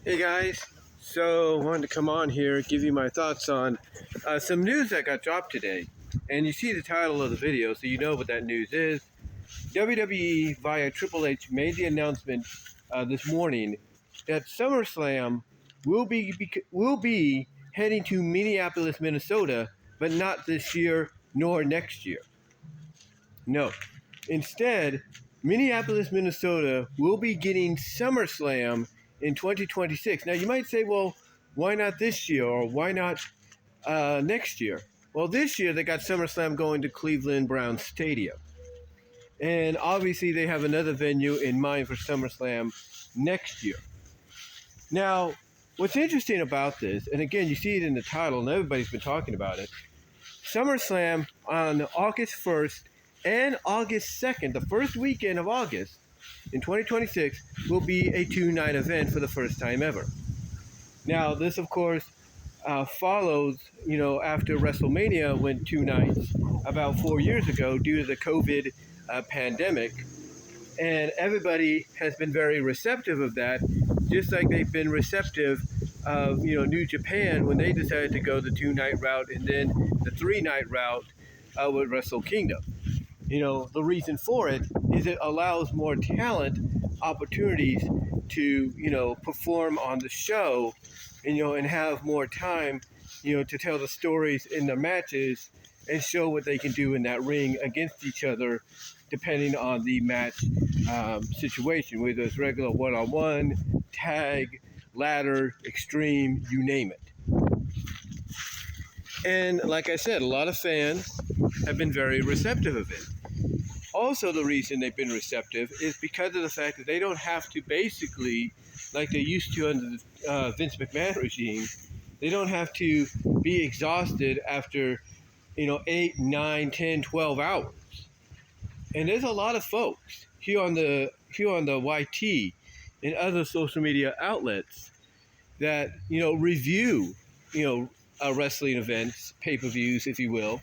Hey guys, so I wanted to come on here give you my thoughts on some news that got dropped today. And you see the title of the video, so you know what that news is. WWE via Triple H made the announcement this morning that SummerSlam will be heading to Minneapolis, Minnesota, but not this year nor next year. No, instead, Minneapolis, Minnesota will be getting SummerSlam in 2026. Now, you might say, well, why not this year or why not next year? Well, this year they got SummerSlam going to Cleveland Browns Stadium. And obviously they have another venue in mind for SummerSlam next year. Now, what's interesting about this, and again, you see it in the title and everybody's been talking about it, SummerSlam on August 1st and August 2nd, the first weekend of August in 2026, will be a two-night event for the first time ever. Now, this, of course, follows, after WrestleMania went two nights about 4 years ago due to the COVID pandemic. And everybody has been very receptive of that, just like they've been receptive of, New Japan when they decided to go the two-night route and then the three-night route with Wrestle Kingdom. The reason for it is it allows more talent opportunities to, perform on the show and have more time, to tell the stories in the matches and show what they can do in that ring against each other, depending on the match situation, whether it's regular one-on-one, tag, ladder, extreme, you name it. And like I said, a lot of fans have been very receptive of it. Also, the reason they've been receptive is because of the fact that they don't have to basically, like they used to under the Vince McMahon regime, they don't have to be exhausted after, 8, 9, 10, 12 hours. And there's a lot of folks here on the YT and other social media outlets that, review, wrestling events, pay-per-views, if you will.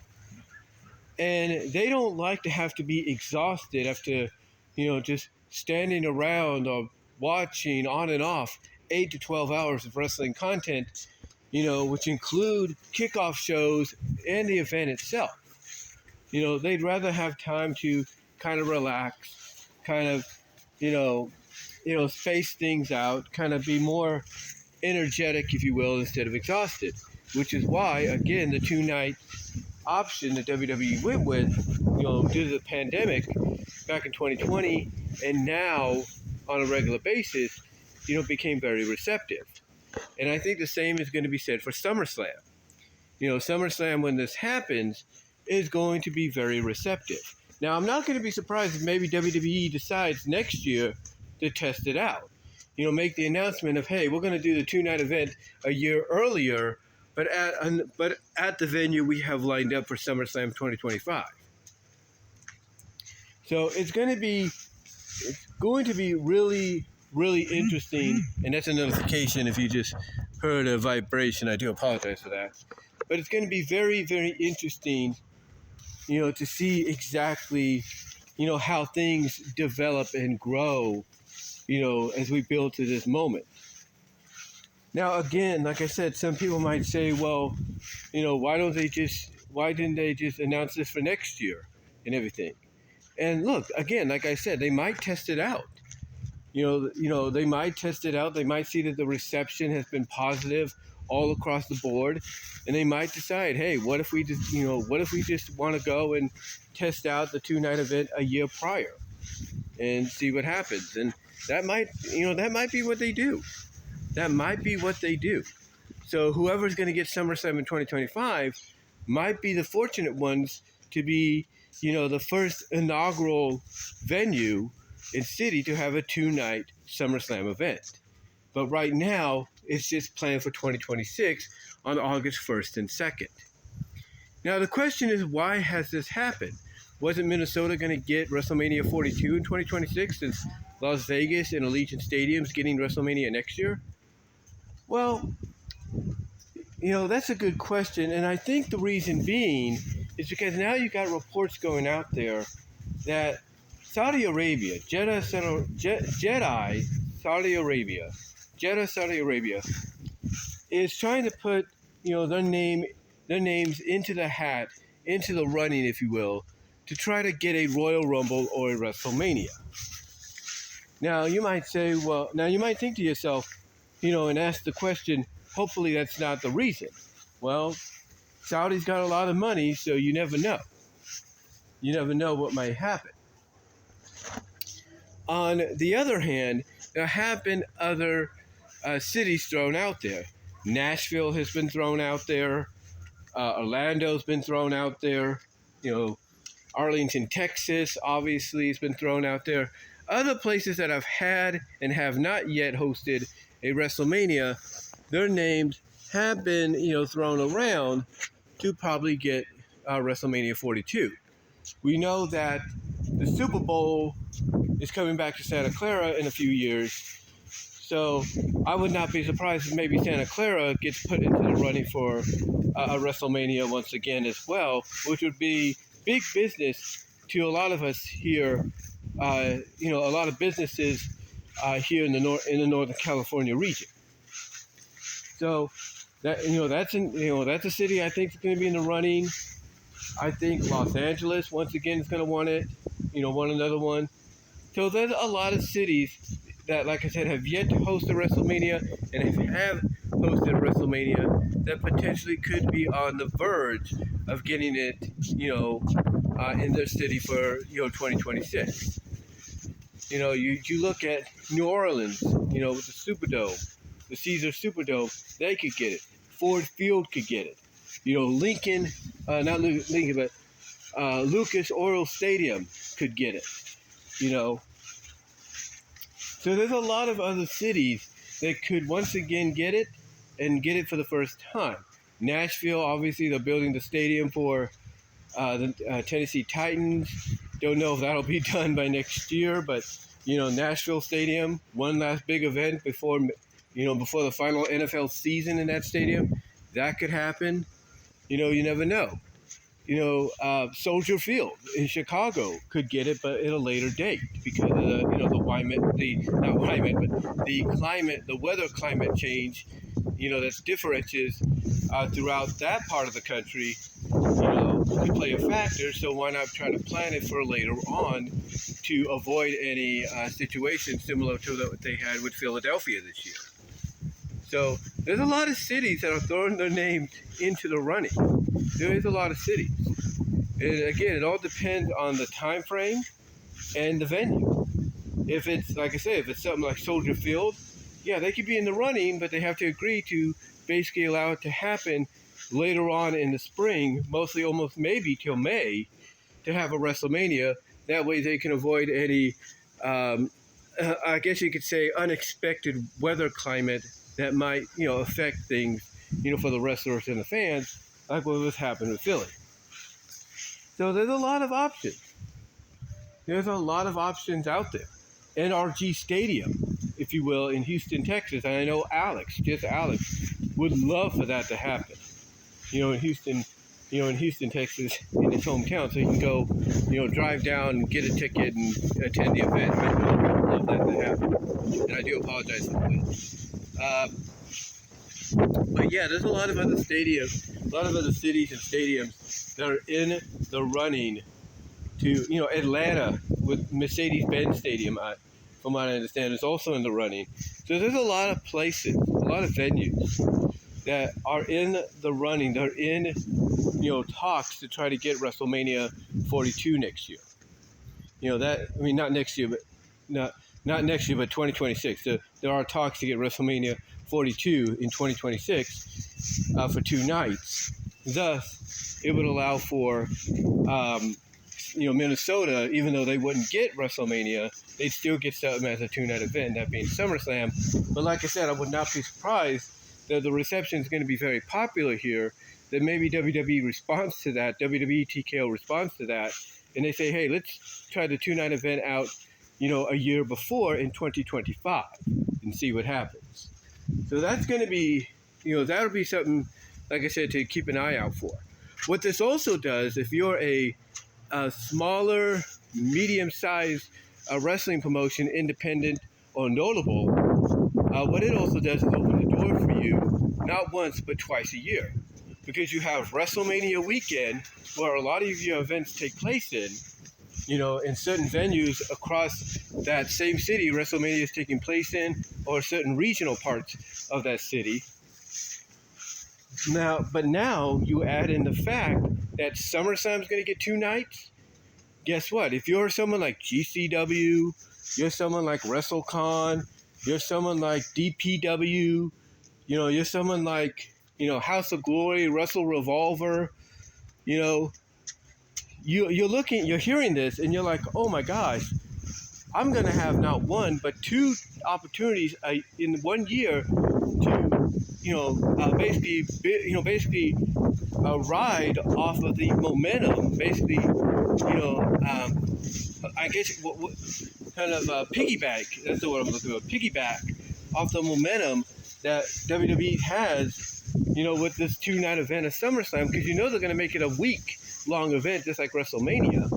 And they don't like to have to be exhausted after, just standing around or watching on and off 8 to 12 hours of wrestling content, which include kickoff shows and the event itself. They'd rather have time to kind of relax, kind of, space things out, kind of be more energetic, if you will, instead of exhausted, which is why, again, the two-night option that WWE went with, due to the pandemic back in 2020 and now on a regular basis, became very receptive. And I think the same is going to be said for SummerSlam. SummerSlam, when this happens, is going to be very receptive. Now, I'm not going to be surprised if maybe WWE decides next year to test it out. Make the announcement of, hey, we're going to do the two-night event a year earlier, but at the venue we have lined up for SummerSlam 2025. So it's going to be really, really interesting. And that's a notification if you just heard a vibration. I do apologize for that. But it's going to be very, very interesting, to see exactly, how things develop and grow, as we build to this moment. Now, again, like I said, some people might say, well, why didn't they just announce this for next year and everything? And look, again, like I said, they might test it out. They might test it out. They might see that the reception has been positive all across the board, and they might decide, hey, what if we just want to go and test out the two-night event a year prior and see what happens? And that might be what they do. That might be what they do. So whoever's going to get SummerSlam in 2025 might be the fortunate ones to be, the first inaugural venue in city to have a two-night SummerSlam event. But right now, it's just planned for 2026 on August 1st and 2nd. Now, the question is, why has this happened? Wasn't Minnesota going to get WrestleMania 42 in 2026 since Las Vegas and Allegiant Stadium's getting WrestleMania next year? Well, that's a good question. And I think the reason being is because now you got reports going out there that Saudi Arabia, Jeddah, Saudi Arabia, Jeddah, Saudi Arabia, is trying to put, their names into the hat, into the running, if you will, to try to get a Royal Rumble or a WrestleMania. Now you might say, you might think to yourself, and ask the question, hopefully that's not the reason. Well, Saudi's got a lot of money, so you never know. You never know what might happen. On the other hand, there have been other cities thrown out there. Nashville has been thrown out there. Orlando's been thrown out there. Arlington, Texas, obviously, has been thrown out there. Other places that have had and have not yet hosted a WrestleMania, their names have been, thrown around to probably get WrestleMania 42. We know that the Super Bowl is coming back to Santa Clara in a few years. So I would not be surprised if maybe Santa Clara gets put into the running for a WrestleMania once again as well, which would be big business to a lot of us here. A lot of businesses here in the Northern California region. So that's a city I think is going to be in the running. I think Los Angeles once again is going to want it. Want another one. So there's a lot of cities that, like I said, have yet to host a WrestleMania and have hosted a WrestleMania that potentially could be on the verge of getting it, in their city for 2026. You look at New Orleans, with the Superdome, the Caesar Superdome, they could get it. Ford Field could get it. Lincoln, not Lincoln, but Lucas Oil Stadium could get it. So there's a lot of other cities that could once again get it and get it for the first time. Nashville, obviously, they're building the stadium for the Tennessee Titans. Don't know if that'll be done by next year, but Nashville Stadium, one last big event before the final NFL season in that stadium, that could happen. You never know. Soldier Field in Chicago could get it, but at a later date because of the weather climate change, that's differences throughout that part of the country, could play a factor. So why not try to plan it for later on to avoid any situation similar to what they had with Philadelphia this year? So there's a lot of cities that are throwing their names into the running. There is a lot of cities. And again, it all depends on the time frame and the venue. If it's, like I said, if it's something like Soldier Field, yeah, they could be in the running, but they have to agree to basically allow it to happen later on in the spring, mostly almost maybe till May, to have a WrestleMania. That way they can avoid any, I guess you could say, unexpected weather climate that might, affect things, for the wrestlers and the fans, like what was happening with Philly. So there's a lot of options. There's a lot of options out there. NRG Stadium, if you will, in Houston, Texas. And I know Alex, would love for that to happen. In Houston, Texas, in his hometown, so he can go, drive down and get a ticket and attend the event. I would love that to happen. And I do apologize for that. But yeah, there's a lot of other stadiums, a lot of other cities and stadiums that are in the running to, Atlanta with Mercedes-Benz Stadium, from what I understand, is also in the running. So there's a lot of places, a lot of venues that are in the running. They're in, talks to try to get WrestleMania 42 next year. Not next year, but not next year, but 2026. There are talks to get WrestleMania 42 in 2026 for 2 nighs. Thus, it would allow for, Minnesota, even though they wouldn't get WrestleMania, they'd still get something as a 2-night event, that being SummerSlam. But like I said, I would not be surprised that the reception is going to be very popular here, that maybe WWE responds to that, WWE TKO responds to that, and they say, hey, let's try the 2-night event out, a year before in 2025 and see what happens. So that's going to be, that'll be something, like I said, to keep an eye out for. What this also does, if you're a smaller, medium-sized wrestling promotion, independent or notable, what it also does is open the door for you not once but twice a year, because you have WrestleMania weekend where a lot of your events take place in certain venues across that same city WrestleMania is taking place in, or certain regional parts of that city. But now you add in the fact that SummerSlam is going to get 2 nights. Guess what? If you're someone like GCW, you're someone like WrestleCon, you're someone like DPW, you're someone like, House of Glory, Wrestle Revolver, you're hearing this and you're like, oh my gosh, I'm going to have not one, but 2 opportunities in 1 year to, basically ride off of the momentum, basically, I guess kind of piggyback, that's the word I'm looking for, piggyback off the momentum that WWE has, with this 2-night event of SummerSlam, because they're going to make it a week-long event, just like WrestleMania.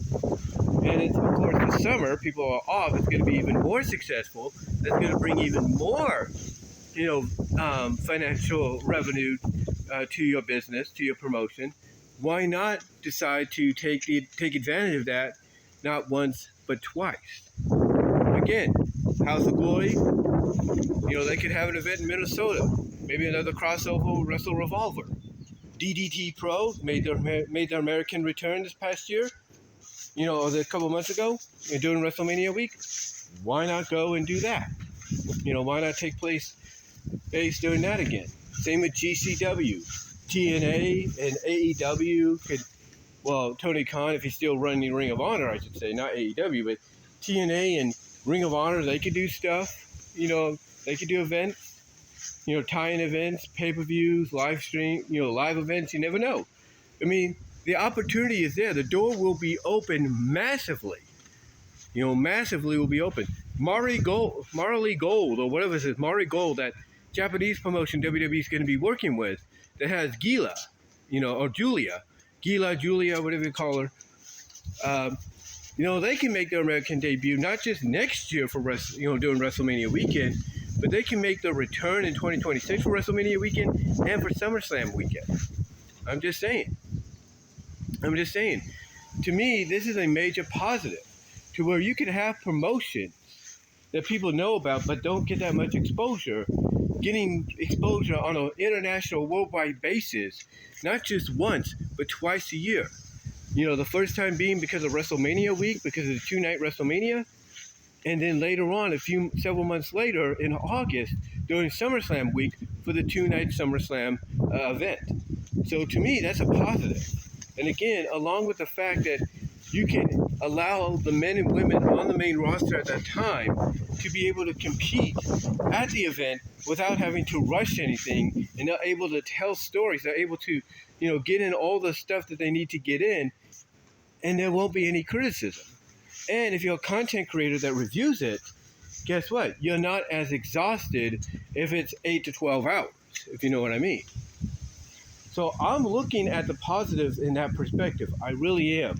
And it's, of course, the summer, people are off, it's going to be even more successful. It's going to bring even more, financial revenue to your business, to your promotion. Why not decide to take advantage of that, not once, but twice? Again, House of Glory, they could have an event in Minnesota, maybe another crossover Wrestle Revolver. DDT Pro made their American return this past year, or a couple months ago, during WrestleMania week. Why not go and do that? Why not take place based doing that again? Same with GCW, TNA, and AEW could, Tony Khan, if he's still running Ring of Honor, I should say, not AEW, but TNA and Ring of Honor, they could do stuff. They could do events, tie-in events, pay-per-views, live stream, live events. You never know. I mean, the opportunity is there. The door will be open massively. Massively will be open. Marley Gold, or whatever it is, Marley Gold, that Japanese promotion WWE is going to be working with, that has Gila, or Julia, whatever you call her. They can make their American debut not just next year for during WrestleMania weekend, but they can make their return in 2026 for WrestleMania weekend and for SummerSlam weekend. I'm just saying. To me, this is a major positive, to where you can have promotions that people know about but don't get that much exposure, getting exposure on an international, worldwide basis, not just once, but twice a year. The first time being because of WrestleMania week, because of the 2-night WrestleMania, and then later on, several months later in August, during SummerSlam week for the 2-night SummerSlam event. So to me, that's a positive. And again, along with the fact that you can allow the men and women on the main roster at that time to be able to compete at the event without having to rush anything, and they're able to tell stories. They're able to, get in all the stuff that they need to get in, and there won't be any criticism. And if you're a content creator that reviews it, guess what? You're not as exhausted if it's 8 to 12 hours, if you know what I mean. So I'm looking at the positives in that perspective. I really am.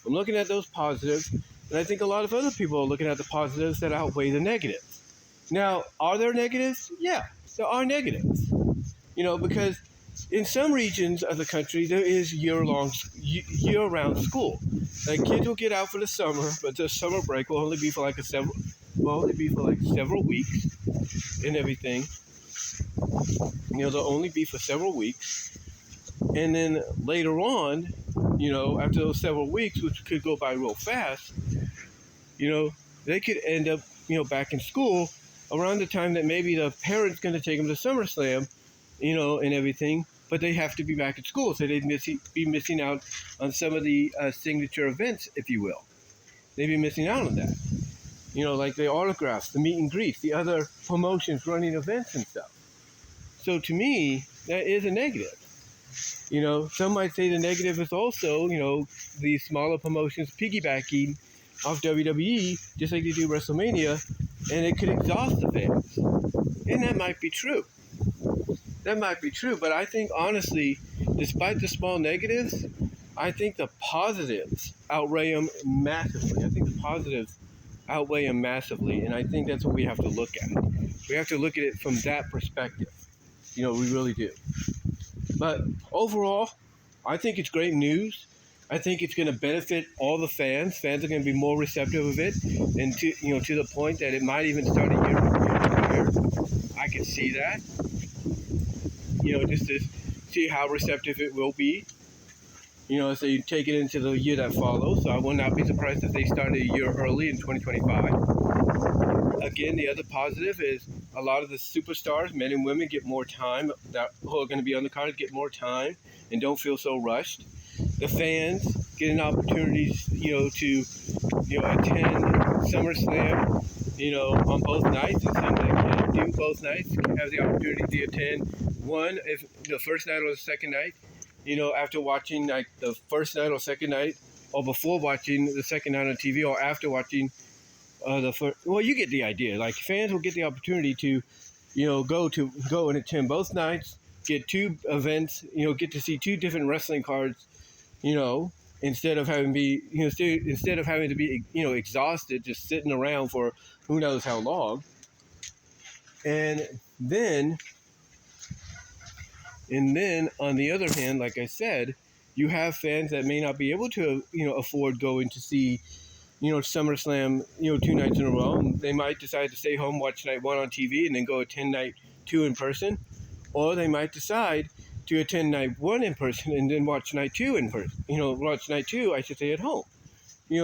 I'm looking at those positives, and I think a lot of other people are looking at the positives that outweigh the negatives. Now, are there negatives? Yeah, there are negatives. Because in some regions of the country, there is year-round school. Like, kids will get out for the summer, but the summer break will only be for several weeks and everything. They'll only be for several weeks. And then later on, after those several weeks, which could go by real fast, they could end up, back in school around the time that maybe the parent's going to take them to SummerSlam, and everything, but they have to be back at school, so they'd be missing out on some of the signature events, if you will. They'd be missing out on that. Like the autographs, the meet and greets, the other promotions running events and stuff. So to me, that is a negative. Some might say the negative is also, the smaller promotions piggybacking off WWE, just like they do WrestleMania, and it could exhaust the fans. And that might be true. But I think, honestly, despite the small negatives, I think the positives outweigh them massively. And I think that's what we have to look at. We have to look at it from that perspective. You know, we really do. But overall, I think it's great news. I think it's going to benefit all the fans. Fans are going to be more receptive of it, and to the point that it might even start a year earlier. I can see that. Just to see how receptive it will be. As they take it into the year that follows. So I will not be surprised if they start a year early in 2025. Again, the other positive is a lot of the superstars, men and women, get more time. Who are going to be on the card get more time and don't feel so rushed. The fans get an opportunity, to attend SummerSlam, on both nights, and some that can't do both nights have the opportunity to attend one, if the first night or the second night, after watching like the first night or second night, or before watching the second night on TV, or after watching the first. Well, you get the idea. Like, fans will get the opportunity to, go and attend both nights, get two events, get to see two different wrestling cards, instead of having to be exhausted just sitting around for who knows how long. And then on the other hand, like I said, you have fans that may not be able to afford going to see SummerSlam 2 nights in a row, and they might decide to stay home, watch night 1 on TV, and then go attend night 2 in person, or they might decide to attend night 1 in person and then watch night 2 in person. Watch night 2, I should say, at home.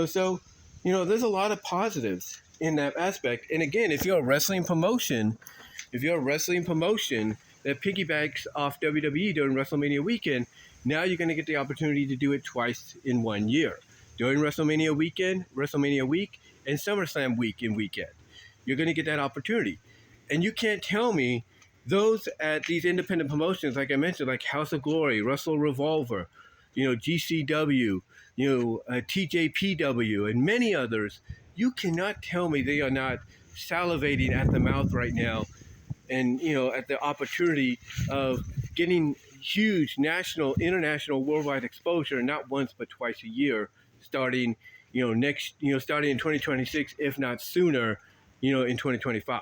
So there's a lot of positives in that aspect. And again, if you're a wrestling promotion that piggybacks off WWE during WrestleMania weekend, now you're going to get the opportunity to do it twice in 1 year. During WrestleMania weekend, WrestleMania week, and SummerSlam week and weekend. You're going to get that opportunity. And you can't tell me those at these independent promotions, like I mentioned, like House of Glory, Wrestle Revolver, GCW, TJPW, and many others, you cannot tell me they are not salivating at the mouth right now, and at the opportunity of getting huge national, international, worldwide exposure, not once but twice a year, starting starting in 2026, if not sooner, in 2025.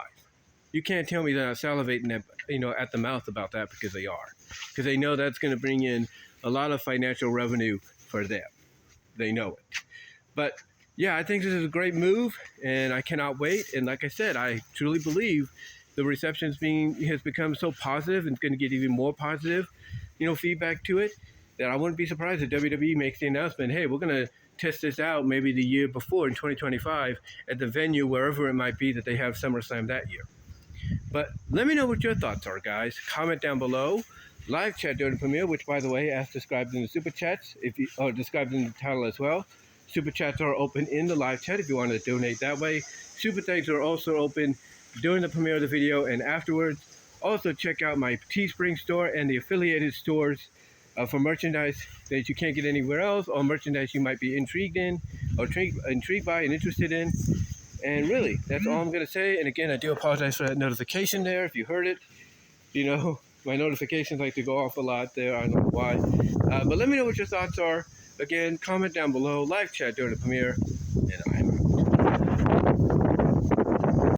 You can't tell me they're not salivating at the mouth about that, because they are, because they know that's going to bring in a lot of financial revenue for them. They know it. But yeah, I think this is a great move, and I cannot wait. And like I said, I truly believe the reception has become so positive, and it's going to get even more positive, feedback to it, that I wouldn't be surprised if WWE makes the announcement, hey, we're going to test this out maybe the year before in 2025 at the venue, wherever it might be that they have SummerSlam that year. But let me know what your thoughts are, guys. Comment down below. Live chat during the premiere, which, by the way, as described in the super chats, described in the title as well. Super chats are open in the live chat if you want to donate that way. Super thanks are also open during the premiere of the video and afterwards. Also, check out my Teespring store and the affiliated stores for merchandise that you can't get anywhere else, or merchandise you might be intrigued in, or intrigued by and interested in. And really, that's all I'm going to say. And again, I do apologize for that notification there, if you heard it. My notifications like to go off a lot there. I don't know why. But let me know what your thoughts are. Again, comment down below, live chat during the premiere, and